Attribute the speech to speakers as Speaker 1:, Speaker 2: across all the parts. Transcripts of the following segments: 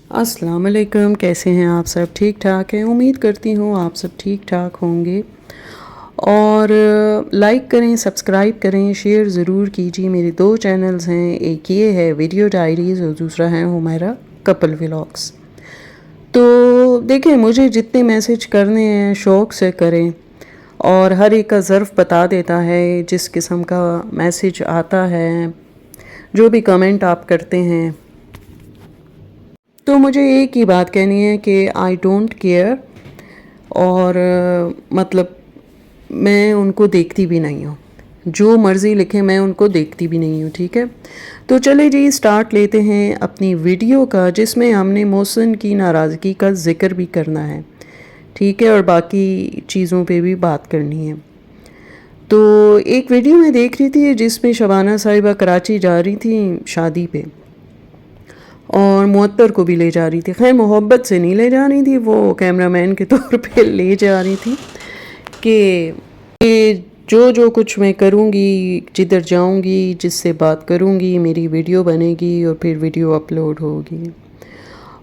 Speaker 1: अस्सलाम वालेकुम, कैसे हैं आप सब? ठीक ठाक हैं? उम्मीद करती हूँ आप सब ठीक ठाक होंगे। और लाइक करें, सब्सक्राइब करें, शेयर ज़रूर कीजिए। मेरे 2 चैनल्स हैं, एक ये है वीडियो डायरीज़ और दूसरा है हुमैरा कपल व्लॉग्स। तो देखें, मुझे जितने मैसेज करने हैं शौक़ से करें, और हर एक का ज़र्फ़ बता देता है जिस किस्म का मैसेज आता है, जो भी कमेंट आप करते हैं। तो मुझे एक ही बात कहनी है कि आई डोंट केयर, और मतलब मैं उनको देखती भी नहीं हूँ। जो मर्ज़ी लिखें मैं उनको देखती भी नहीं हूँ, ठीक है। तो चले जी, स्टार्ट लेते हैं अपनी वीडियो का, जिसमें हमने मोहसिन की नाराज़गी का ज़िक्र भी करना है, ठीक है, और बाकी चीज़ों पे भी बात करनी है। तो एक वीडियो मैं देख रही थी जिसमें शबाना साहिबा कराची जा रही थी शादी पे, और मुअत्तर को भी ले जा रही थी। खैर मोहब्बत से नहीं ले जा रही थी, वो कैमरामैन के तौर पे ले जा रही थी कि जो कुछ मैं करूँगी, जिधर जाऊँगी, जिससे बात करूँगी, मेरी वीडियो बनेगी और फिर वीडियो अपलोड होगी।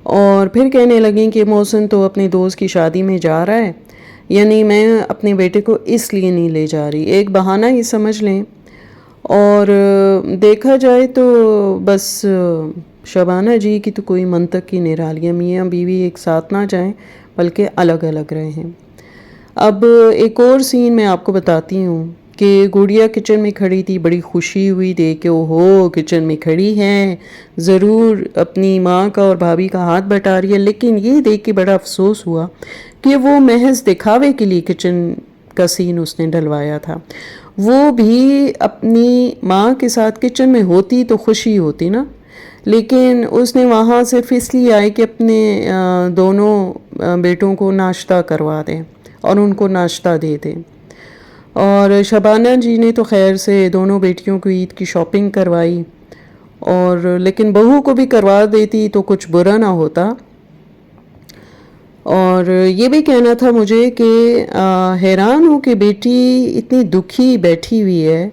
Speaker 1: और फिर कहने लगी कि मोहसिन तो अपने दोस्त की शादी में जा रहा है, यानी मैं अपने बेटे को इसलिए नहीं ले जा रही। एक बहाना ही समझ लें। और देखा जाए तो बस शबाना जी की तो कोई मंतक की निराली है। मियाँ बीवी एक साथ ना जाएं, बल्कि अलग अलग रहें। अब एक और सीन मैं आपको बताती हूँ कि गुड़िया किचन में खड़ी थी, बड़ी खुशी हुई देख के, ओहो किचन में खड़ी हैं, ज़रूर अपनी माँ का और भाभी का हाथ बटा रही है। लेकिन ये देख के बड़ा अफसोस हुआ कि वो महज दिखावे के लिए किचन का सीन उसने डलवाया था। वो भी अपनी माँ के साथ किचन में होती तो खुशी होती ना, लेकिन उसने वहाँ सिर्फ इसलिए आई कि अपने दोनों बेटों को नाश्ता करवा दें और उनको नाश्ता दे दें। और शबाना जी ने तो खैर से दोनों बेटियों को ईद की शॉपिंग करवाई, और लेकिन बहू को भी करवा देती तो कुछ बुरा ना होता। और ये भी कहना था मुझे कि हैरान हूँ कि बेटी इतनी दुखी बैठी हुई है,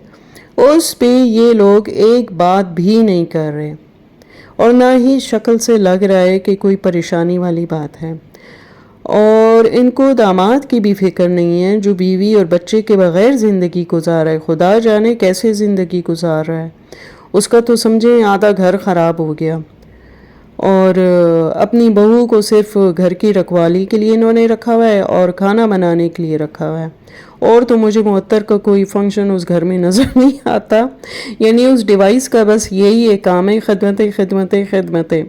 Speaker 1: उस पे ये लोग एक बात भी नहीं कर रहे, और ना ही शक्ल से लग रहा है कि कोई परेशानी वाली बात है। और इनको दामाद की भी फिक्र नहीं है जो बीवी और बच्चे के बग़ैर ज़िंदगी गुजार रहा है। खुदा जाने कैसे ज़िंदगी गुजार रहा है, उसका तो समझें आधा घर ख़राब हो गया। और अपनी बहू को सिर्फ घर की रखवाली के लिए इन्होंने रखा हुआ है और खाना बनाने के लिए रखा हुआ है। और तो मुझे मुअत्तर का कोई फंक्शन उस घर में नज़र नहीं आता, यानी उस डिवाइस का बस यही एक काम है, खिदमतें खिदमतें खिदमतें।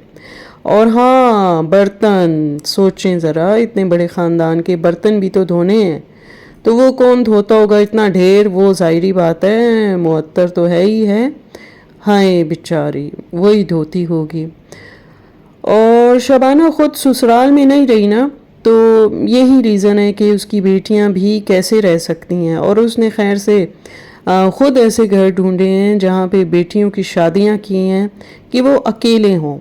Speaker 1: और हाँ, बर्तन सोचें ज़रा, इतने बड़े ख़ानदान के बर्तन भी तो धोने हैं, तो वो कौन धोता होगा इतना ढेर? वो ज़ाहिरी बात है मुअत्तर तो है ही है, हाय बेचारी, वही धोती होगी। और शबाना ख़ुद ससुराल में नहीं रही ना, तो यही रीज़न है कि उसकी बेटियां भी कैसे रह सकती हैं। और उसने खैर से ख़ुद ऐसे घर ढूंढे हैं जहाँ पे बेटियों की शादियां की हैं कि वो अकेले हों,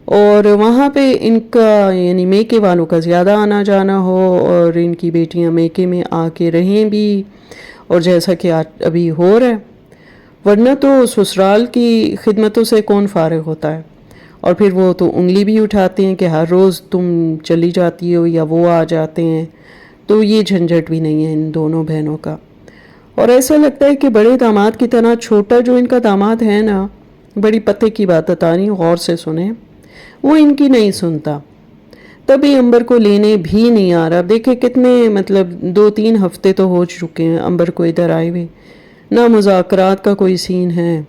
Speaker 1: और वहाँ पे इनका यानी मेके वालों का ज़्यादा आना जाना हो, और इनकी बेटियां मेके में आके रहें भी, और जैसा कि आज अभी हो रहा है। वरना तो ससुराल की खिदमतों से कौन फ़ारिग होता है। और फिर वो तो उंगली भी उठाते हैं कि हर रोज़ तुम चली जाती हो या वो आ जाते हैं, तो ये झंझट भी नहीं है इन दोनों बहनों का। और ऐसा लगता है कि बड़े दामाद की तरह छोटा जो इनका दामाद है ना, बड़ी पते की बात बता रही हूँ, गौर से सुने, वो इनकी नहीं सुनता। तभी अंबर को लेने भी नहीं आ रहा। देखे कितने मतलब 2-3 हफ्ते तो हो चुके हैं अंबर को इधर आए हुए, ना मुज़ाकरात का कोई सीन है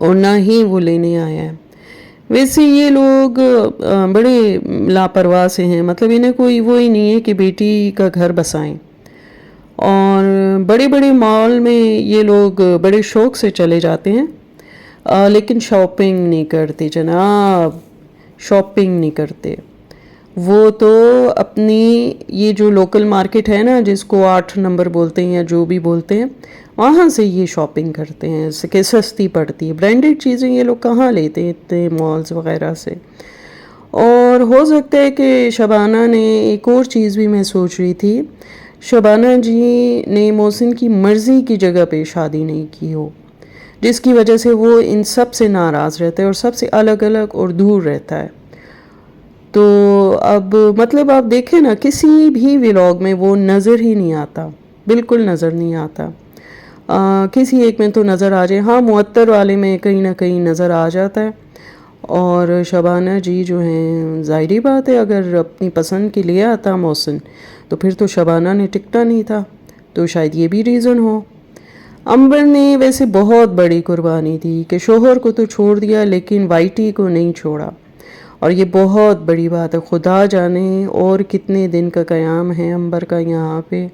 Speaker 1: और ना ही वो लेने आया है। वैसे ये लोग बड़े लापरवाह से हैं, मतलब इन्हें कोई वो ही नहीं है कि बेटी का घर बसाएं। और बड़े बड़े मॉल में ये लोग बड़े शौक़ से चले जाते हैं, लेकिन शॉपिंग नहीं करते जनाब, शॉपिंग नहीं करते। वो तो अपनी ये जो लोकल मार्केट है ना, जिसको 8 नंबर बोलते हैं या जो भी बोलते हैं, वहाँ से ये शॉपिंग करते हैं कि सस्ती पड़ती है। ब्रांडेड चीज़ें ये लोग कहाँ लेते हैं इतने मॉल्स वगैरह से। और हो सकता है कि शबाना ने एक और चीज़ भी मैं सोच रही थी, शबाना जी ने मोहसिन की मर्ज़ी की जगह पे शादी नहीं की हो, जिसकी वजह से वो इन सब से नाराज़ रहता है और सबसे अलग अलग और दूर रहता है। تو اب مطلب آپ دیکھیں نا کسی بھی ولاگ میں وہ نظر ہی نہیں آتا، بالکل نظر نہیں آتا۔ کسی ایک میں تو نظر آ جائے، ہاں معطر والے میں کہیں نہ کہیں نظر آ جاتا ہے۔ اور شبانہ جی جو ہیں، ظاہری بات ہے اگر اپنی پسند کی لے آتا محسن تو پھر تو شبانہ نے ٹکتا نہیں تھا، تو شاید یہ بھی ریزن ہو۔ عنبر نے ویسے بہت بڑی قربانی دی کہ شوہر کو تو چھوڑ دیا لیکن وائٹی کو نہیں چھوڑا، اور یہ بہت بڑی بات ہے۔ خدا جانے اور کتنے دن کا قیام ہے عنبر کا یہاں پہ۔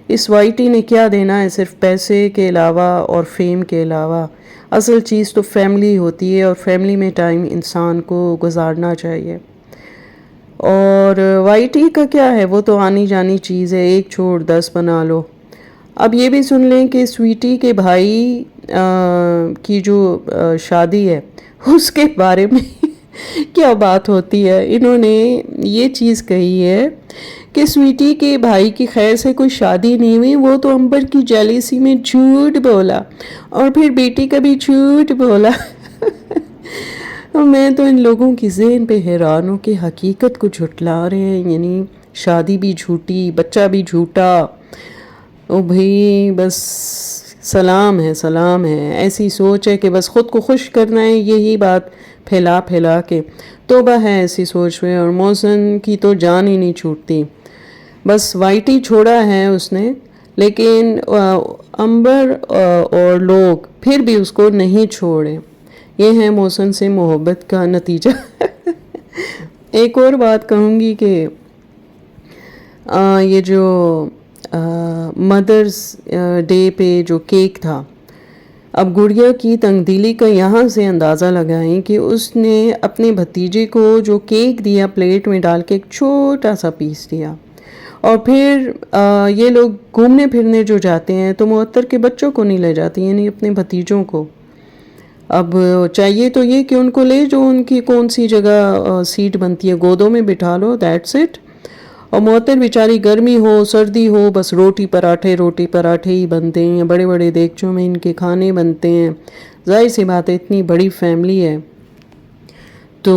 Speaker 1: اس وائٹی نے کیا دینا ہے صرف پیسے کے علاوہ اور فیم کے علاوہ؟ اصل چیز تو فیملی ہوتی ہے، اور فیملی میں ٹائم انسان کو گزارنا چاہیے۔ اور وائٹی کا کیا ہے، وہ تو آنی جانی چیز ہے، ایک چھوڑ 10 بنا لو۔ اب یہ بھی سن لیں کہ سویٹی کے بھائی کی جو شادی ہے اس کے بارے میں کیا بات ہوتی ہے۔ انہوں نے یہ چیز کہی ہے کہ سویٹی کے بھائی کی خیر سے کوئی شادی نہیں ہوئی، وہ تو عنبر کی جیلیسی میں جھوٹ بولا اور پھر بیٹی کا بھی جھوٹ بولا۔ میں تو ان لوگوں کی ذہن پہ حیران ہوں کہ حقیقت کو جھٹلا رہے ہیں، یعنی شادی بھی جھوٹی، بچہ بھی جھوٹا۔ او بھئی بس سلام ہے، سلام ہے۔ ایسی سوچ ہے کہ بس خود کو خوش کرنا ہے، یہی بات پھیلا پھیلا کے۔ توبہ ہے ایسی سوچ میں، اور محسن کی تو جان ہی نہیں چھوٹتی۔ بس وائٹی چھوڑا ہے اس نے، لیکن عنبر اور لوگ پھر بھی اس کو نہیں چھوڑے۔ یہ ہے محسن سے محبت کا نتیجہ۔ ایک اور بات کہوں گی کہ یہ جو مدرز ڈے پہ جو کیک تھا، اب گڑیا کی تنگ دلی کا یہاں سے اندازہ لگائیں کہ اس نے اپنے بھتیجے کو جو کیک دیا پلیٹ میں ڈال کے ایک چھوٹا سا پیس دیا، اور پھر یہ لوگ گھومنے پھرنے جو جاتے ہیں تو معطر کے بچوں کو نہیں لے جاتی، یعنی اپنے بھتیجوں کو۔ اب چاہیے تو یہ کہ ان کو لے جو ان کی کون سی جگہ سیٹ بنتی ہے، گودوں میں بٹھا لو، دیٹس اٹ۔ اور معطر بیچاری گرمی ہو سردی ہو بس روٹی پراٹھے ہی بنتے ہیں، بڑے بڑے دیگچوں میں ان کے کھانے بنتے ہیں۔ ظاہر سی بات ہے اتنی بڑی فیملی ہے تو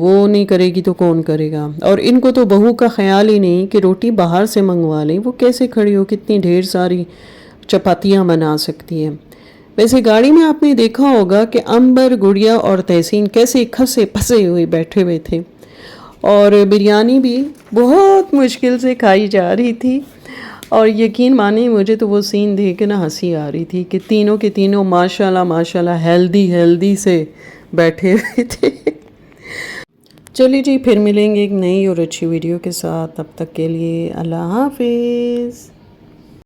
Speaker 1: وہ نہیں کرے گی تو کون کرے گا؟ اور ان کو تو بہو کا خیال ہی نہیں کہ روٹی باہر سے منگوا لیں، وہ کیسے کھڑی ہو کتنی ڈھیر ساری چپاتیاں بنا سکتی ہیں۔ ویسے گاڑی میں آپ نے دیکھا ہوگا کہ عنبر، گڑیا اور تحسین کیسے کھسے پھسے ہوئے بیٹھے ہوئے تھے، اور بریانی بھی بہت مشکل سے کھائی جا رہی تھی۔ اور یقین مانیں مجھے تو وہ سین دیکھ کے نا ہنسی آ رہی تھی کہ تینوں کے تینوں ماشاءاللہ ہیلدی سے بیٹھے ہوئے تھے۔ چلیے جی، پھر ملیں گے ایک نئی اور اچھی ویڈیو کے ساتھ، تب تک کے لیے اللہ حافظ۔